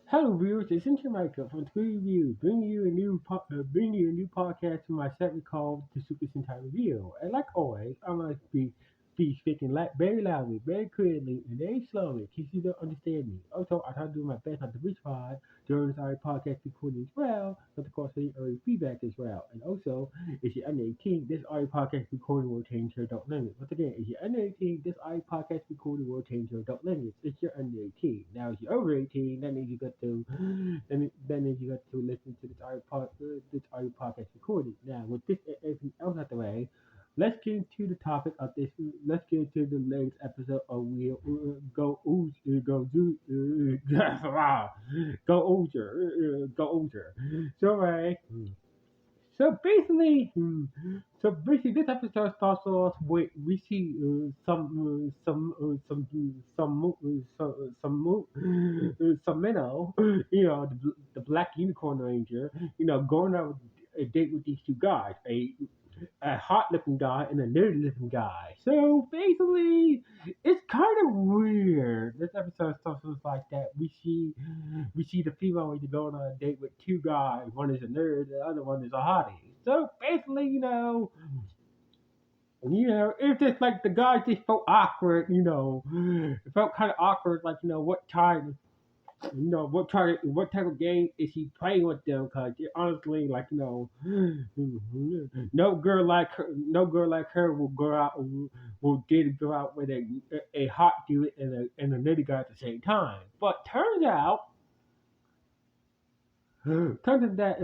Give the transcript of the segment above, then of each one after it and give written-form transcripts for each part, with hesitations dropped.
Hello, viewers. It's Inter Michael from Screen Review, bringing you a new podcast from my segment called the Super Sentai Review. And like always, I'm gonna be speaking very loudly, very clearly, and very slowly in case you don't understand me. Also, I try to do my best not to reach hard during this podcast recording as well, but of course, any early feedback as well. And also, if you're under 18, this audio podcast recording will change your adult limit. Once again, if you're under 18, this audio podcast recording will change your adult limit. If you're under 18. Now, if you're over 18, that means you got to listen to this audio podcast recording. Now, with this everything else out the way, let's get into the topic of this. Let's get into the latest episode of We'll Go Do Go Ozer Go Ozer. So, right. So basically, this episode starts off with we see some minnow, the black unicorn ranger, going out a date with these two guys, a hot looking guy and a nerdy looking guy. So basically, it's kind of weird. This episode starts off like that. We see the female lady going on a date with two guys. One is a nerd, the other one is a hottie. So basically, it's just like the guy just felt awkward. It felt kind of awkward. Like what type of game is he playing with them? Cause honestly, like no girl like her will dare to go out with a hot dude and a nitty guy at the same time. But turns out that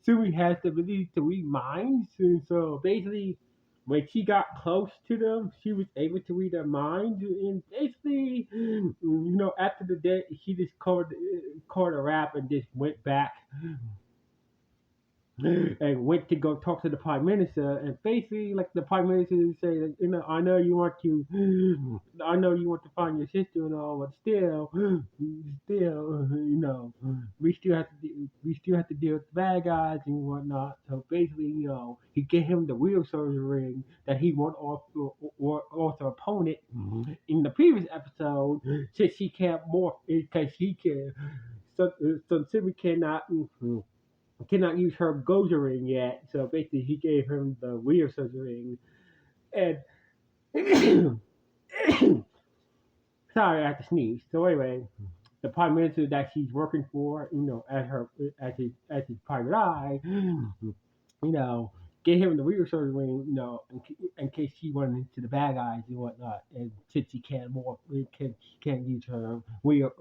Sumi has the ability to read minds. So basically, when she got close to them, she was able to read their minds. And basically, after the day, she just called a rap and just went back and went to go talk to the prime minister, and basically, like the prime minister say, like, I know you want to find your sister and all, but still, we still have to deal with the bad guys and whatnot. So basically, he gave him the real soldier ring that he won off the opponent in the previous episode, since he can't morph because he can. So Simi cannot use her Gozyuger ring yet, so basically he gave him the weird soldier ring. And sorry, I have to sneeze. So anyway, the prime minister that she's working for, as his private eye, you know, gave him the weird soldier ring, in case she went into the bad guys and whatnot. And since she can't use her weird,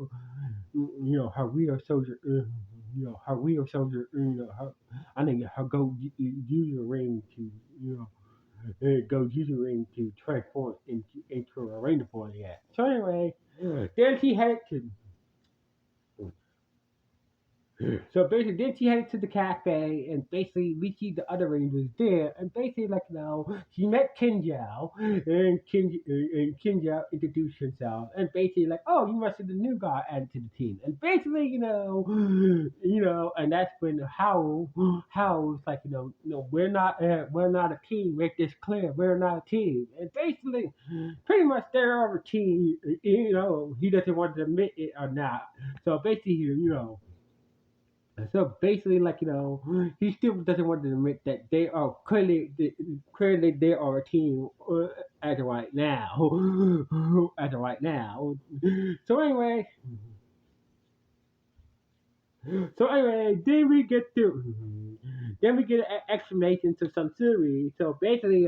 her weird soldier, her weird soldier, I think her go user ring to, go user ring to transform into a ranger boy. Yeah. So anyway, then she headed to So basically, then she headed to the cafe, and basically we see the other rangers there, and basically like she met Kinjao, and Kinjao introduced himself, and basically like, oh, you must be the new guy added to the team, and basically and that's when Howell was like, we're not a team, make this clear, we're not a team, and basically pretty much they're our team, he doesn't want to admit it or not, so basically like he still doesn't want to admit that they are clearly they are a team as of right now, as of right now. So anyway, then we get an explanation to some theory. So basically,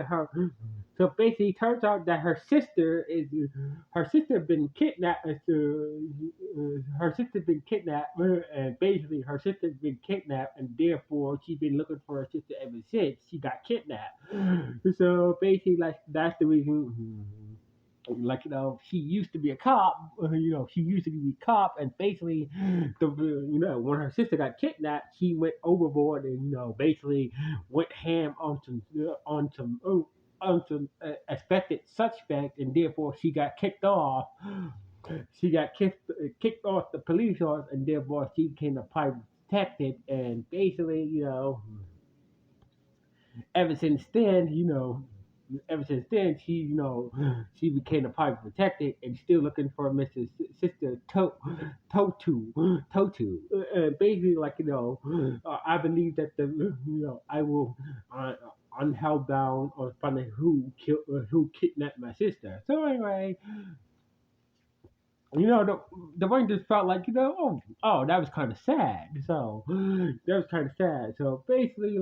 it turns out that her sister been kidnapped. Her sister been kidnapped, and basically her sister's been kidnapped, and therefore she's been looking for her sister ever since she got kidnapped. So basically, like that's the reason. Like she used to be a cop. She used to be a cop, and basically, when her sister got kidnapped, she went overboard and basically went ham on some expected suspect, and therefore she got kicked off. She got kicked off the police force, and therefore she became a private detective. And basically, ever since then, ever since then, she became a private detective and still looking for Mrs. Sister Totu. Totu. Basically, like I believe that I will unheld down or find out who kidnapped my sister. So anyway, the Rangers felt like that was kind of sad. So that was kind of sad. So basically,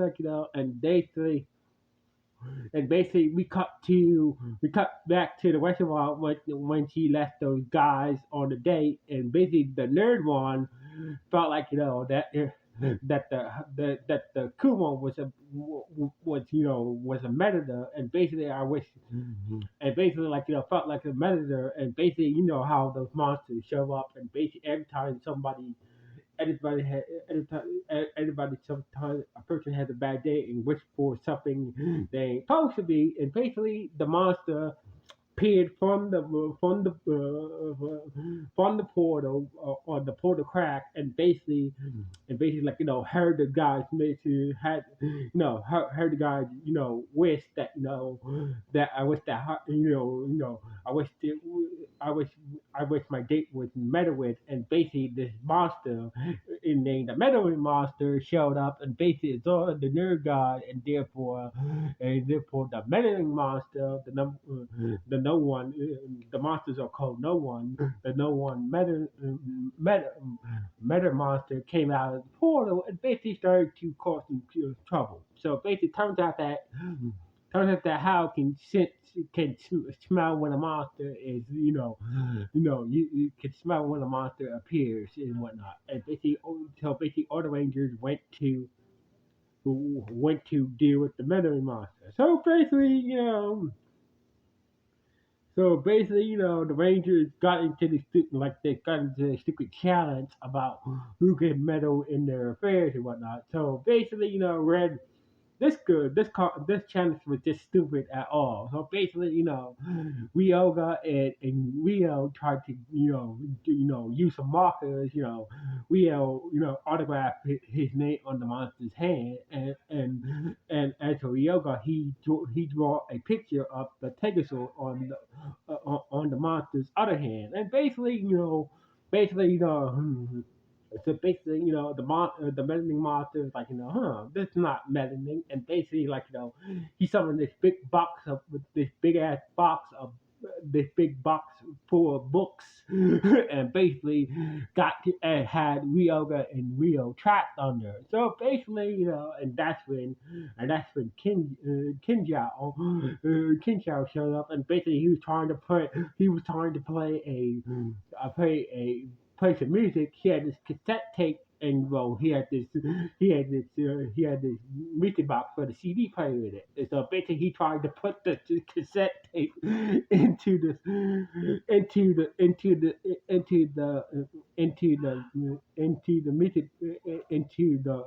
and basically we cut back to the restaurant when she left those guys on the date, and basically the nerd one felt like that the cool one was a metator, and basically I wish, and basically felt like a metator, and basically how those monsters show up, and basically every time everybody had everybody sometimes a person has a bad day and wish for something they ain't supposed to be, and basically the monster appeared from the portal or the portal crack, and basically heard the guys basically had heard the guys wish that I wish that I wish that, I wish I wish my date was met with, and basically this monster named the meddling monster showed up, and basically it's all the nerd god, and therefore the meddling monster, the no one, the monsters are called no one, the no one meta, meta monster came out of the portal and basically started to cause some trouble. So basically, turns out that Hal can smell when a monster is you can smell when a monster appears and whatnot. And basically all the Rangers went to deal with the meddling monster. So basically, the Rangers got into the stupid challenge about who can meddle in their affairs and whatnot. So basically, Red this challenge was just stupid at all. So basically, Ryoga and Rio tried to use some markers. Rio autographed his name on the monster's hand, and as for Ryoga, he draw a picture of the Tega on the monster's other hand, and basically. So basically, the meddling monster is like, this is not meddling, and basically, he summoned this big ass box of this big box full of books, and basically and had Ryoga and Rio trapped under. So basically, and that's when Kinjao showed up, and basically he was trying to play some music. He had this cassette tape, and well, he had this music box for the CD player in it. And so basically, he tried to put the cassette tape into the music into the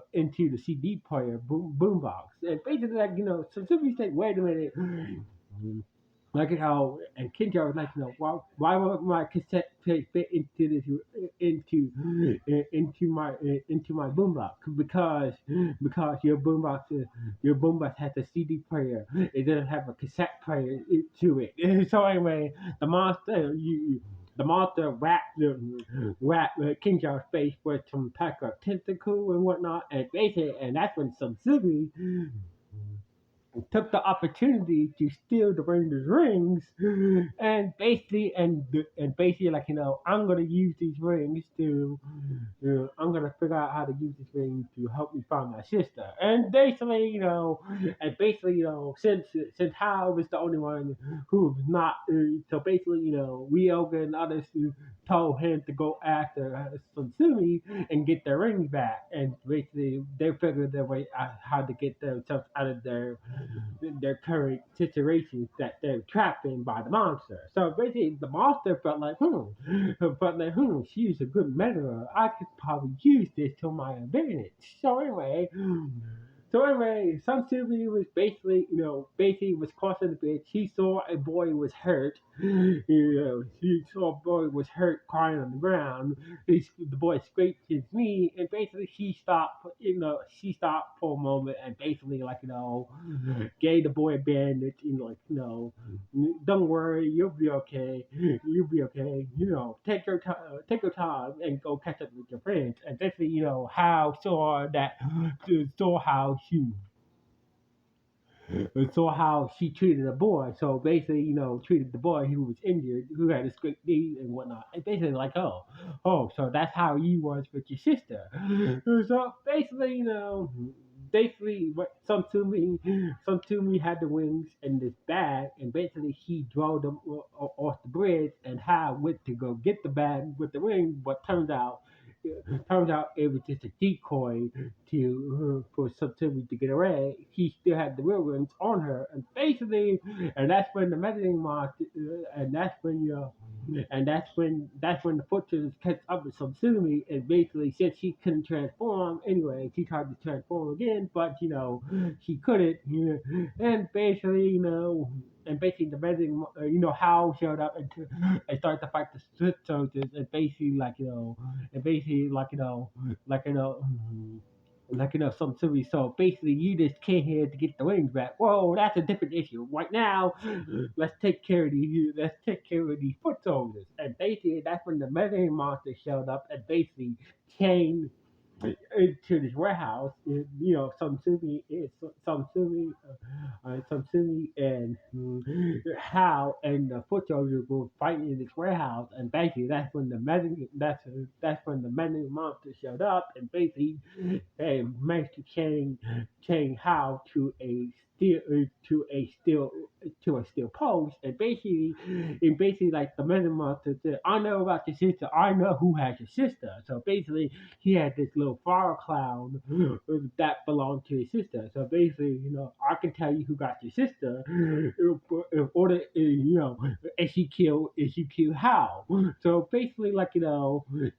CD player boombox. And basically, so somebody said, wait a minute. Like how and Kinja was like, why won't my cassette tape fit into my boombox? Because your boombox has a CD player. It doesn't have a cassette player to it. So anyway, the monster wrapped Kinja's face with some type of tentacle and whatnot, and that's when Sub-Zero took the opportunity to steal the Rangers rings, and basically I'm gonna use these rings to I'm gonna figure out how to use this ring to help me find my sister. And basically, since Hal was the only one who was not, so basically, Ryoga and others told him to go after Sunsumi and get their rings back, and basically they figured their way out how to get themselves out of their current situations that they're trapped in by the monster. So basically, the monster she's a good meddler. I could probably use this to my advantage. So anyway, So anyway, some Sylvie was basically, basically was crossing the bridge. She saw a boy was hurt. She saw a boy was hurt, crying on the ground. The boy scraped his knee, and basically she stopped. She stopped for a moment, and basically, gave the boy a bandage. Don't worry, you'll be okay. You'll be okay. Take your time and go catch up with your friends. And basically, saw how she treated the boy. So basically, treated the boy who was injured, who had a scraped knee and whatnot. And basically, so that's how you was with your sister. So basically, what some Toomey had the wings in this bag, and basically he drove them off the bridge, and Hal went to go get the bag with the wings, but turns out it was just a decoy for Subsumi to get away. He still had the real rings on her, and basically, and that's when the meddling monster, and that's when the fortress catch up with Subsumi, and basically said she couldn't transform. Anyway, she tried to transform again, but she couldn't. And basically, the meddling, Hal showed up and started to fight the Swiss soldiers, and basically, and basically some series. So basically, you just came here to get the wings back. Whoa, that's a different issue. Right now, let's take care of these foot soldiers. And basically, that's when the Megan monster showed up and basically came into this warehouse. Some Sumi and Hal and the foot soldiers were fighting in this warehouse, and basically that's when the monster showed up, and basically managed to chain Hal steel to a steel to a steel post, and basically like the Megan monster said, I know about your sister. I know who has your sister. So basically he had this little fire cloud that belonged to his sister. So basically, I can tell you who got your sister in order, if you kill Hal. So basically,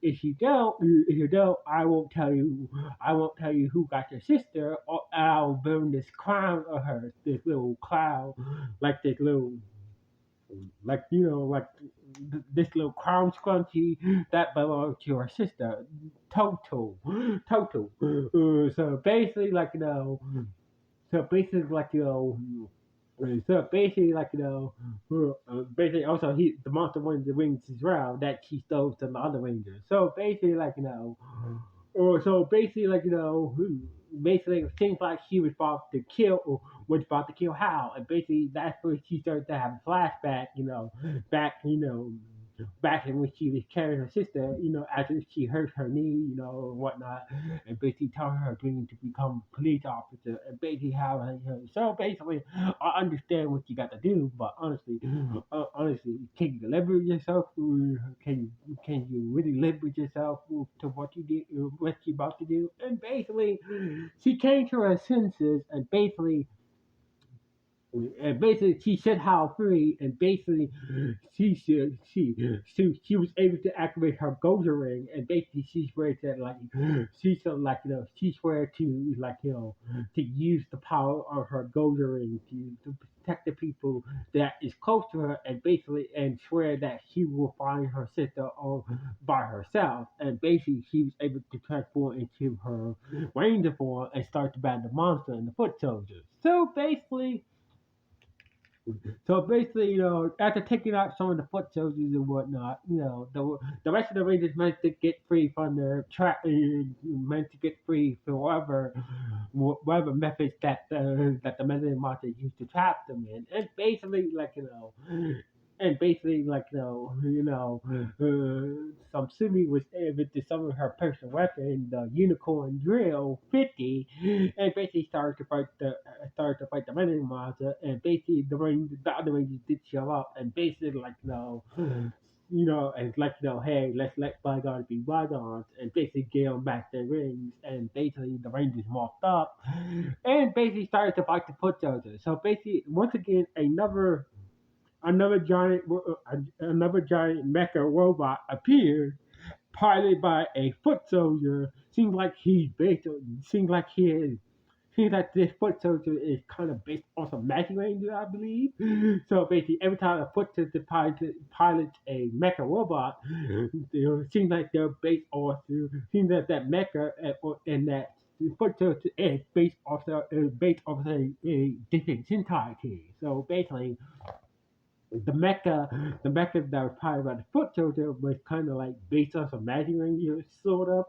if you don't, I won't tell you who got your sister, or I'll burn this crown of hers, this little cloud, like this little this little crown scrunchie that belonged to her sister, Total. Total. So basically, so basically, basically also the monster wanted the wings as well that she stole from the other rangers. So basically, basically it seems like she was about to kill or was about to kill Hal, and basically that's where she started to have a flashback, back back in when she was carrying her sister, after she hurt her knee, and whatnot, and basically telling her dream to become a police officer, and basically how so basically I understand what you got to do, but honestly, can you liberate yourself? Can you really liberate yourself to what you did, what you about to do? And basically, she came to her senses, and basically she set Hal free, and basically she was able to activate her Gozer ring, and basically she swear to she swear to to use the power of her Gozer ring to protect the people that is close to her, and basically and swear that she will find her sister all by herself, and basically she was able to transform into her ranger form and start to battle the monster and the foot soldiers. So basically, after taking out some of the foot soldiers and whatnot, the rest of the Rangers managed to get free from their trap, managed to get free for whatever methods that the Meddling Monster used to trap them in, some Sumi was able to summon her personal weapon, the Unicorn Drill 50, and basically started to fight the Meddling Monster, and basically the other Rangers did show up, and basically and hey, let's let bygones be bygones, and basically gave them back their rings, and basically the Rangers mopped up, and basically started to fight the foot soldiers. So basically, once again, another giant mecha robot appeared, piloted by a foot soldier. Seems like he is seems like this foot soldier is kind of based on some magic ranger, I believe. So basically, every time a foot soldier pilots a mecha robot, it seems like they're based off. Seems that that mecha and that foot soldier is based off a different Sentai team. So basically, the mecha that was piloted by the foot soldier was kind of like based on some magic ranger sort of.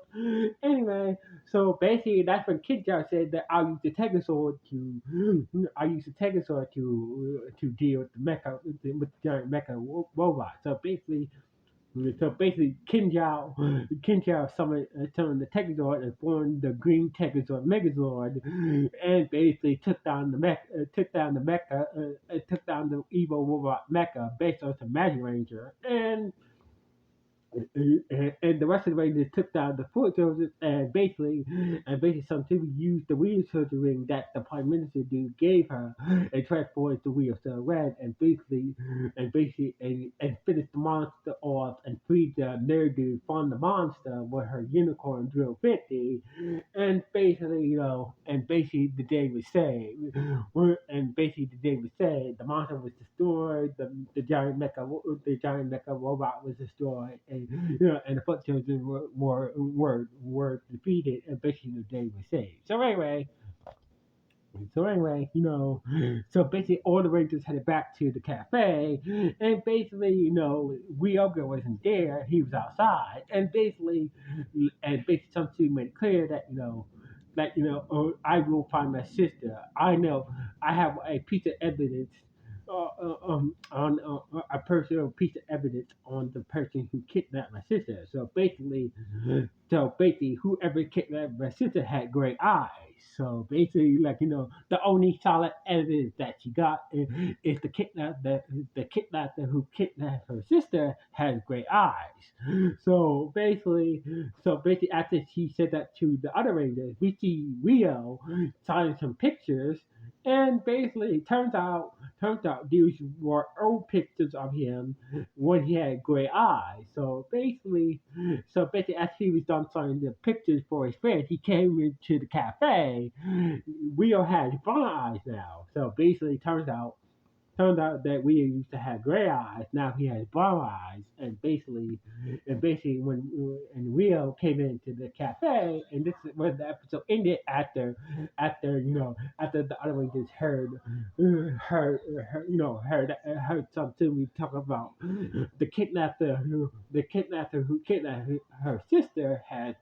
Anyway, so basically that's when Kid Joe said that I'll use the Tega sword to deal with the mecha with the giant mecha robot. So basically, Kinjao summoned the Tegazord and formed the Green Tegazord Megazord, and basically took down the evil robot Mecha based on some Magic Ranger, and the rest of the Rangers took down the foot soldiers, and basically some people used the wheel surgery ring that the Prime Minister dude gave her and transformed the wheel to red, and finished the monster off and freed the nerd dude from the monster with her unicorn drill 50, and basically the day was saved. The monster was destroyed, the giant mecha robot was destroyed, and the foot children were defeated, and basically the day was saved. So basically all the Rangers headed back to the cafe, and basically, Ryoga wasn't there, he was outside, and basically some two made it clear that, I will find my sister. I know I have a piece of evidence on a personal piece of evidence on the person who kidnapped my sister. So basically, whoever kidnapped my sister had gray eyes. So basically, the only solid evidence that she got is the kidnapper who kidnapped her sister has gray eyes. So basically, after she said that to the other rangers, we see Rio signing some pictures, and basically, turns out these were old pictures of him when he had gray eyes. So basically, as he was done signing the pictures for his friend, he came into the cafe. Rio had brown eyes now. So basically, turns out that we used to have gray eyes. Now he has brown eyes, and basically when Rio came into the cafe, and this is where the episode ended after the other one just heard something we talk about the kidnapper who kidnapped her sister has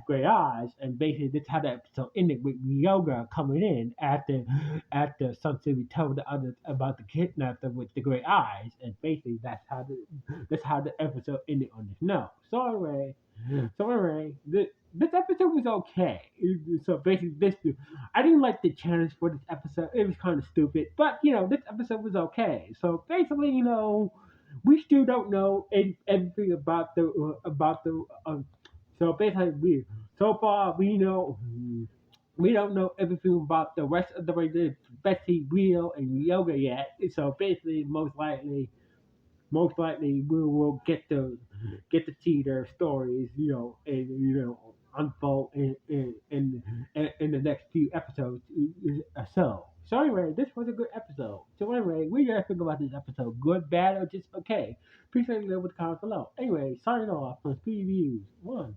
gray eyes, and basically this is how the episode ended with Ryoga coming in after something we told the others about the kidnapper with the gray eyes, and basically that's how the episode ended on this note. So anyway, this episode was okay. So basically, I didn't like the challenge for this episode. It was kind of stupid, but this episode was okay. So basically, we still don't know everything so basically, so far we don't know everything about the rest of the Rangers, especially Rio and Ryoga yet. So basically, most likely we will get to see their stories, and unfold in the next few episodes or so. So anyway, this was a good episode. So anyway, we gotta think about this episode. Good, bad, or just okay. Please let me know with the comments below. Anyway, signing off from Speed Views 1.